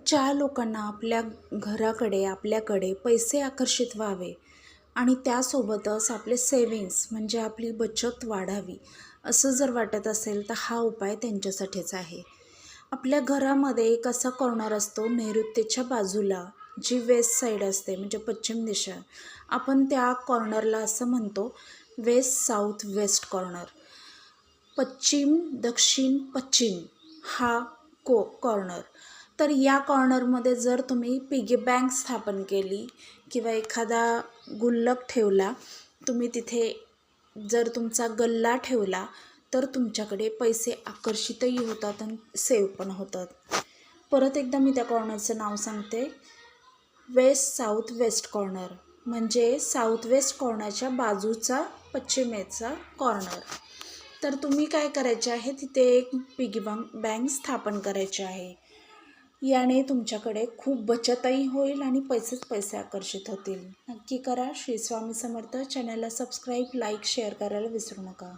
ज्या लोकांना आपल्या घराकडे आपल्याकडे पैसे आकर्षित व्हावे आणि त्यासोबतच आपले सेविंग्स म्हणजे आपली बचत वाढावी असं जर वाटत असेल तर हा उपाय त्यांच्यासाठीच आहे. आपल्या घरामध्ये एक असा कॉर्नर असतो नैऋत्येच्या बाजूला, जी वेस्ट साईड असते म्हणजे पश्चिम दिशा. आपण त्या कॉर्नरला असं म्हणतो वेस्ट साऊथ वेस्ट कॉर्नर. पश्चिम दक्षिण पश्चिम हा कॉर्नर. तर या कॉर्नरमध्ये जर तुम्ही पिगी बँक स्थापन केली किंवा एखादा गुल्लक ठेवला, तुम्ही तिथे जर तुमचा गल्ला ठेवला तर तुमच्याकडे पैसे आकर्षितही होतात आणि सेव्ह पण होतात. परत एकदा मी त्या कॉर्नरचं नाव सांगते, वेस्ट साऊथ वेस्ट कॉर्नर म्हणजे साऊथ वेस्ट कॉर्नरच्या बाजूचा पश्चिमेचा कॉर्नर. तर तुम्ही काय करायचे आहे, तिथे एक पिगी बँक स्थापन करायचे आहे. याने तुमच्याकडे खूप बचतही होईल आणि पैसे आकर्षित होतील. नक्की करा. श्री स्वामी समर्थ. चॅनलला सबस्क्राईब, लाईक, शेअर करायला विसरू नका.